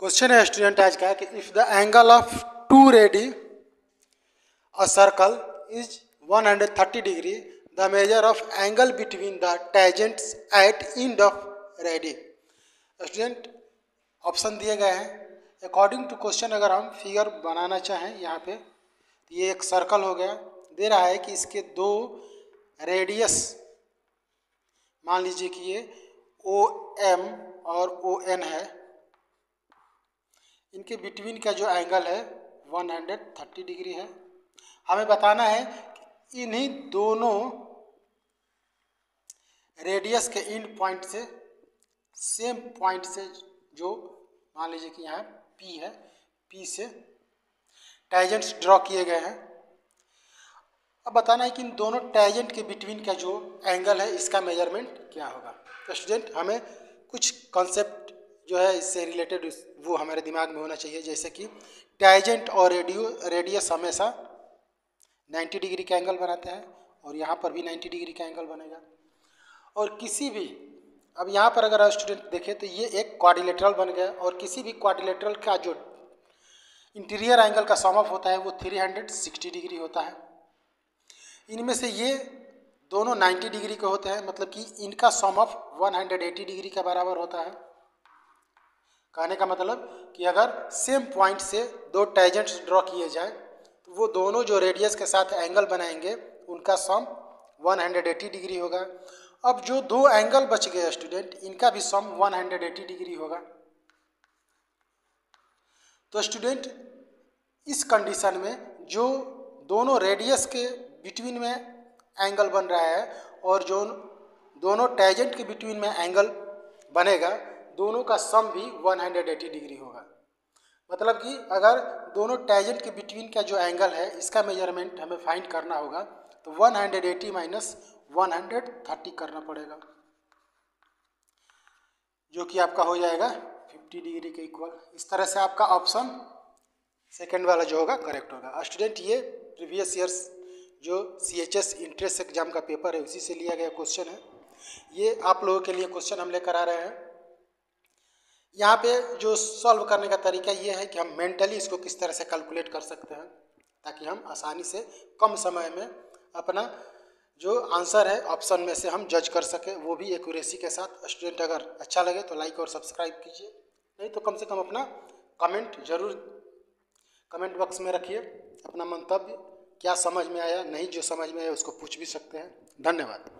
Question है student आज का कि if the angle of two radii a circle is 130 degree the measure of angle between the tangents at end of radii. Student option दिए गए हैं। According to question अगर हम figure बनाना चाहें यहाँ पे, ये एक सर्कल हो गया, दे रहा है कि इसके दो रेडियस मान लीजिए कि ये ओ एम और ओ एन है, इनके बिटवीन का जो एंगल है 130 डिग्री है। हमें बताना है कि इन्हीं दोनों रेडियस के एंड पॉइंट से सेम पॉइंट से जो मान लीजिए कि यहाँ P है, P से टेंजेंट्स ड्रॉ किए गए हैं। अब बताना है कि इन दोनों टेंजेंट के बिटवीन का जो एंगल है इसका मेजरमेंट क्या होगा। तो स्टूडेंट हमें कुछ कॉन्सेप्ट जो है इससे रिलेटेड वो हमारे दिमाग में होना चाहिए, जैसे कि टेंजेंट और रेडियस हमेशा 90 डिग्री का एंगल बनाते हैं और यहाँ पर भी 90 डिग्री का एंगल बनेगा। और किसी भी, अब यहाँ पर अगर स्टूडेंट देखें तो ये एक क्वाड्रिलेटरल बन गया और किसी भी क्वाड्रिलेटरल का जो इंटीरियर एंगल का सम ऑफ होता है वो 360 डिग्री होता है। इनमें से ये दोनों 90 डिग्री के होते हैं, मतलब कि इनका सम ऑफ 180 डिग्री के बराबर होता है। कहने का मतलब कि अगर सेम पॉइंट से दो टेंजेंट्स ड्रॉ किए जाए तो वो दोनों जो रेडियस के साथ एंगल बनाएंगे उनका सम 180 डिग्री होगा। अब जो दो एंगल बच गए स्टूडेंट, इनका भी सम 180 डिग्री होगा। तो स्टूडेंट इस कंडीशन में जो दोनों रेडियस के बिटवीन में एंगल बन रहा है और जो दोनों टेंजेंट के बिटवीन में एंगल बनेगा, दोनों का सम भी 180 डिग्री होगा। मतलब कि अगर दोनों टेंजेंट के बिटवीन का जो एंगल है इसका मेजरमेंट हमें फाइंड करना होगा तो 180 माइनस 130 करना पड़ेगा, जो कि आपका हो जाएगा 50 डिग्री के इक्वल। इस तरह से आपका ऑप्शन सेकेंड वाला जो होगा करेक्ट होगा। स्टूडेंट ये प्रीवियस ईयर्स जो CHS इंट्रेंस एग्जाम का पेपर है उसी से लिया गया क्वेश्चन है। ये आप लोगों के लिए क्वेश्चन हम लेकर आ रहे हैं। यहाँ पे जो सॉल्व करने का तरीका ये है कि हम मेंटली इसको किस तरह से कैलकुलेट कर सकते हैं ताकि हम आसानी से कम समय में अपना जो आंसर है ऑप्शन में से हम जज कर सकें, वो भी एक्यूरेसी के साथ। स्टूडेंट अगर अच्छा लगे तो लाइक और सब्सक्राइब कीजिए, नहीं तो कम से कम अपना कमेंट जरूर कमेंट बॉक्स में रखिए अपना मंतव्य, क्या समझ में आया, नहीं जो समझ में आया उसको पूछ भी सकते हैं। धन्यवाद।